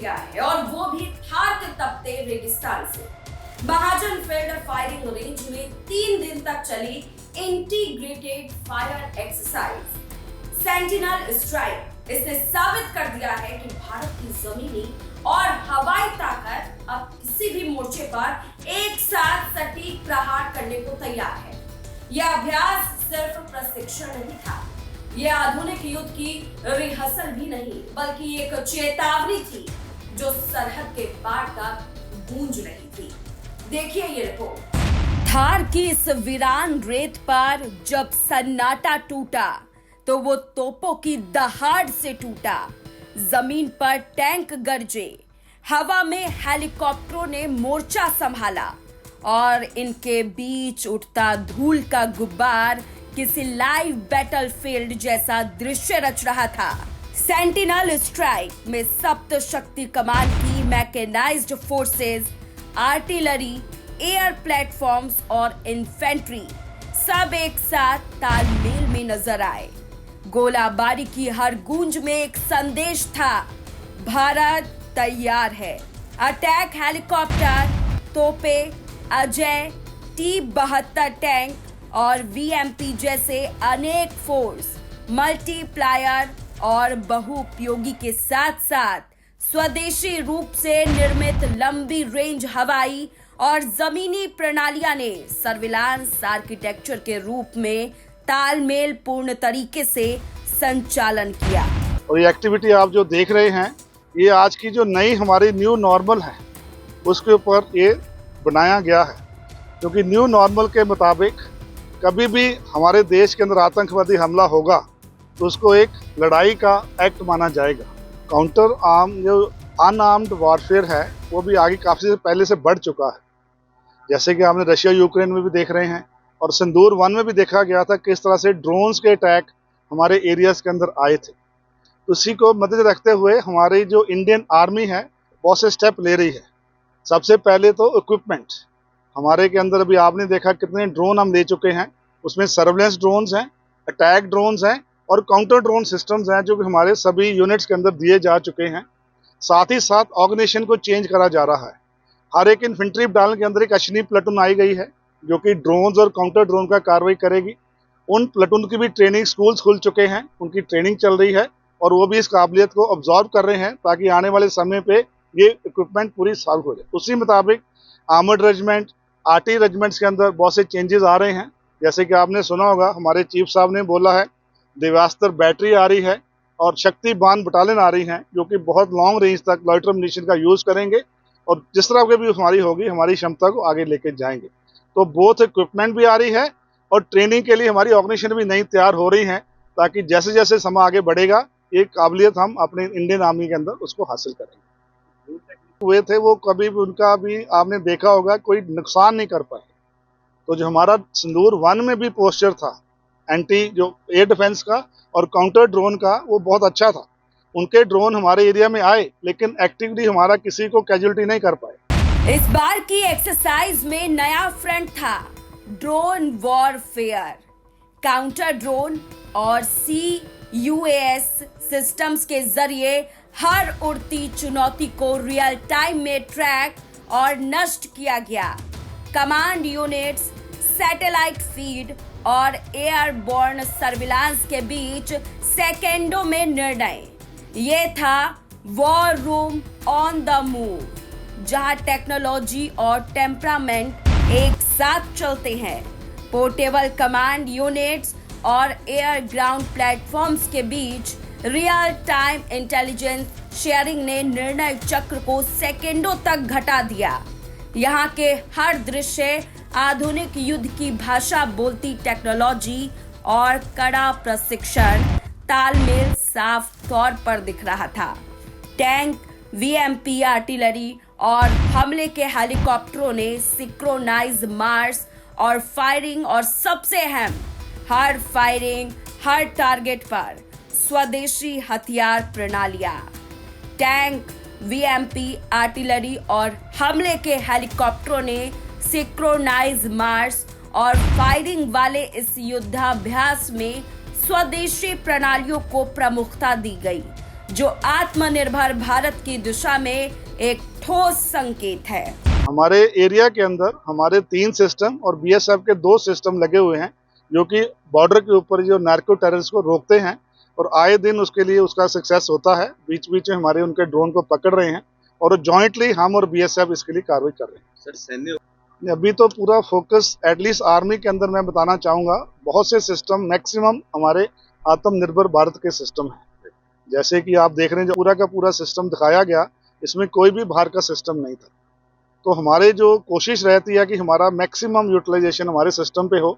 किया है, और वो भी थार के तपते रेगिस्तान से। महाजन फील्ड फायरिंग रेंज में 3 दिन तक चली integrated fire exercise sentinel strike इसने साबित कर दिया है कि भारत की जमीनी और हवाई ताकत अब किसी भी मोर्चे पर एक साथ सटीक प्रहार करने को तैयार है। यह अभ्यास सिर्फ प्रशिक्षण नहीं था, यह आधुनिक युद्ध की रिहर्सल भी नहीं, बल्कि एक चेतावनी थी जो सरहद के पार तक गूंज रही थी। देखिए ये रिपोर्ट। थार की इस वीरान रेत पर जब सन्नाटा टूटा तो वो तोपों की दहाड़ से टूटा। जमीन पर टैंक गरजे, हवा में हेलीकॉप्टरों ने मोर्चा संभाला और इनके बीच उठता धूल का गुब्बार किसी लाइव बैटलफील्ड जैसा दृश्य रच रहा था। सेंटिनल स्ट्राइक में सप्त शक्ति कमान की mechanised forces, artillery, air platforms और इन्फेंट्री सब एक साथ तालमेल में नजर आए। गोलाबारी की हर गूंज में एक संदेश था, भारत तैयार है। अटैक हेलीकॉप्टर, तोपे, अजय, T-72 टैंक और VMP जैसे अनेक फोर्स, मल्टीप्लायर और बहुउपयोगी के साथ साथ स्वदेशी रूप से निर्मित लंबी रेंज हवाई और जमीनी प्रणालियां ने सर्विलांस आर्किटेक्चर के रूप में तालमेल पूर्ण तरीके से संचालन किया। और ये एक्टिविटी आप जो देख रहे हैं, ये आज की जो नई हमारी न्यू नॉर्मल है उसके ऊपर ये बनाया गया है, क्योंकि न्यू नॉर्मल के मुताबिक कभी भी हमारे देश के अंदर आतंकवादी हमला होगा तो उसको एक लड़ाई का एक्ट माना जाएगा। काउंटर आर्म जो अनआर्म्ड वॉरफेयर है वो भी आगे काफ़ी पहले से बढ़ चुका है, जैसे कि आपने रशिया यूक्रेन में भी देख रहे हैं और सिंदूर 1 में भी देखा गया था किस तरह से ड्रोन्स के अटैक हमारे एरियाज़ के अंदर आए थे। तो इसी को मद्देनजर रखते हुए हमारी जो इंडियन आर्मी है बहुत से स्टेप ले रही है। सबसे पहले तो इक्विपमेंट हमारे के अंदर अभी आपने देखा कितने ड्रोन हम ले चुके हैं, उसमें सर्वेलेंस ड्रोन्स हैं, अटैक ड्रोन्स हैं और काउंटर ड्रोन सिस्टम्स हैं जो कि हमारे सभी यूनिट्स के अंदर दिए जा चुके हैं। साथ ही साथ ऑर्गेनाइजेशन को चेंज करा जा रहा है। हर एक इन्फेंट्री डाल के अंदर एक अश्विनी प्लेटून आई गई है जो कि ड्रोन्स और काउंटर ड्रोन का कार्रवाई करेगी। उन प्लेटून की भी ट्रेनिंग स्कूल्स खुल चुके हैं, उनकी ट्रेनिंग चल रही है और वो भी इस काबिलियत को ऑब्जॉर्व कर रहे हैं ताकि आने वाले समय पे ये इक्विपमेंट पूरी सॉल्व हो जाए। उसी मुताबिक आर्मर्ड रेजिमेंट, आर्टी रेजिमेंट्स के अंदर बहुत से चेंजेस आ रहे हैं। जैसे कि आपने सुना होगा, हमारे चीफ साहब ने बोला है देवास्त्र बैटरी आ रही है और शक्ति बान बटालियन आ रही हैं जो कि बहुत लॉन्ग रेंज तक लॉइटर मिशन का यूज़ करेंगे और जिस तरह की भी हमारी होगी हमारी क्षमता को आगे लेके जाएंगे। तो बोथ इक्विपमेंट भी आ रही है और ट्रेनिंग के लिए हमारी ऑर्गेनाइजेशन भी नई तैयार हो रही है ताकि जैसे जैसे समय आगे बढ़ेगा एक काबिलियत हम अपने इंडियन आर्मी के अंदर उसको हासिल करेंगे। हुए थे वो कभी भी उनका भी आपने देखा होगा कोई नुकसान नहीं कर पाए। तो जो हमारा सिंदूर 1 में भी पोस्चर था एंटी जो एयर डिफेंस का और काउंटर ड्रोन का, वो बहुत अच्छा था। उनके ड्रोन हमारे एरिया में आए लेकिन एक्टिविटी हमारा किसी को कैजुअलिटी नहीं कर पाए। इस बार की एक्सरसाइज में नया फ्रंट था, ड्रोन वॉरफेयर। काउंटर ड्रोन और CUAS सिस्टम्स के जरिए हर उड़ती चुनौती को रियल टाइम में ट्रैक और नष्ट किया गया। कमांड यूनिट्स, सैटेलाइट फीड और एयरबोर्न सर्विलांस के बीच सेकेंडों में निर्णय। ये था war room on the move, जहां टेक्नोलॉजी और टेम्परामेंट एक साथ चलते हैं। पोर्टेबल कमांड यूनिट्स और एयर ग्राउंड प्लेटफॉर्म्स के बीच रियल टाइम इंटेलिजेंस शेयरिंग ने निर्णय चक्र को सेकेंडों तक घटा दिया। यहाँ के हर दृश्य आधुनिक युद्ध की भाषा बोलती टेक्नोलॉजी और कड़ा प्रशिक्षण तालमेल साफ तौर पर दिख रहा था। टैंक, VMP आर्टिलरी और हमले के हेलीकॉप्टरों ने सिंक्रोनाइज मार्च और फायरिंग, और सबसे अहम हर फायरिंग हर टारगेट पर स्वदेशी हथियार प्रणालियां। टैंक, VMP आर्टिलरी और हमले के हेलीकॉप्टरों ने सिंक्रोनाइज मार्च और फायरिंग वाले इस युद्धाभ्यास में स्वदेशी प्रणालियों को प्रमुखता दी गई, जो आत्मनिर्भर भारत की दिशा में एक ठोस संकेत है। हमारे एरिया के अंदर हमारे 3 सिस्टम और बीएसएफ के 2 सिस्टम लगे हुए हैं, जो कि बॉर्डर के ऊपर जो नार्को टेररिस्ट को रोकते हैं, और आए दिन उसके लिए उसका सक्सेस होता है। बीच बीच में हमारे उनके ड्रोन को पकड़ रहे हैं और जॉइंटली हम और बीएसएफ इसके लिए कार्रवाई कर रहे हैं। सर सैन्य अभी तो पूरा फोकस एटलीस्ट आर्मी के अंदर मैं बताना चाहूँगा, बहुत से सिस्टम मैक्सिमम हमारे आत्मनिर्भर भारत के सिस्टम हैं। जैसे कि आप देख रहे हैं जो पूरा का पूरा सिस्टम दिखाया गया, इसमें कोई भी बाहर का सिस्टम नहीं था। तो हमारे जो कोशिश रहती है कि हमारा मैक्सिमम यूटिलाइजेशन हमारे सिस्टम पे हो,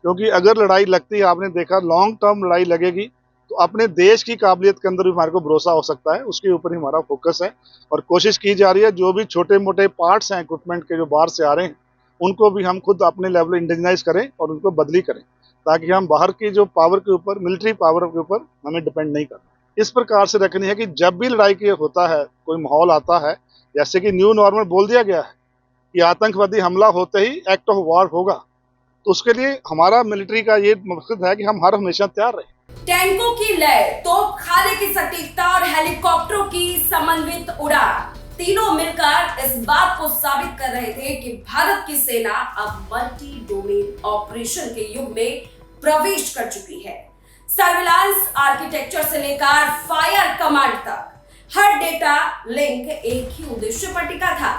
क्योंकि अगर लड़ाई लगती है, आपने देखा लॉन्ग टर्म लड़ाई लगेगी तो अपने देश की काबिलियत के अंदर भी हमारे को भरोसा हो सकता है। उसके ऊपर ही हमारा फोकस है और कोशिश की जा रही है जो भी छोटे मोटे पार्ट्स हैं इक्विपमेंट के जो बाहर से आ रहे हैं, उनको भी हम खुद अपने लेवल इंडिजनाइज करें और उनको बदली करें, ताकि हम बाहर की जो पावर के ऊपर, मिलिट्री पावर के ऊपर हमें डिपेंड नहीं करना। इस प्रकार से रखनी है कि जब भी लड़ाई की होता है, कोई माहौल आता है, जैसे कि न्यू नॉर्मल बोल दिया गया है कि आतंकवादी हमला होते ही एक्ट ऑफ वॉर होगा, तो उसके लिए हमारा मिलिट्री का ये मकसद है कि हम हर हमेशा तैयार रहें। टैंकों की लय, तोपखाने की सटीकता और हेलीकॉप्टरों की समन्वित उड़ान, तीनों मिलकर इस बात को साबित कर रहे थे कि भारत की सेना अब मल्टी डोमेन ऑपरेशन के युग में प्रवेश कर चुकी है। सर्विलांस आर्किटेक्चर से लेकर फायर कमांड तक हर डेटा लिंक एक ही उद्देश्य पर टिका था: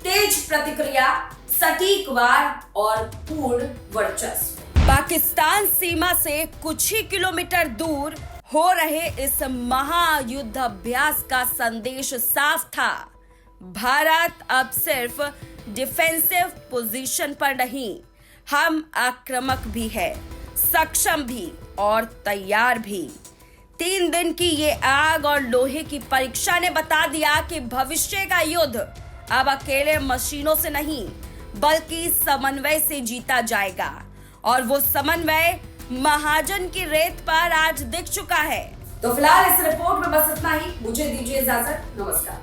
तेज प्रतिक्रिया, सटीक वार और पूर्ण वर्चस्व। पाकिस्तान सीमा से कुछ ही किलोमीटर दूर हो रहे इस महायुद्ध अभ्यास का संदेश साफ था। भारत अब सिर्फ डिफेंसिव पोजीशन पर नहीं, हम आक्रामक भी है, सक्षम भी और तैयार भी। 3 दिन की ये आग और लोहे की परीक्षा ने बता दिया कि भविष्य का युद्ध अब अकेले मशीनों से नहीं, बल्कि समन्वय से जीता जाएगा। और वो समन्वय महाजन की रेत पर आज दिख चुका है। तो फिलहाल इस रिपोर्ट में बस इतना ही। मुझे दीजिए इजाजत। नमस्कार।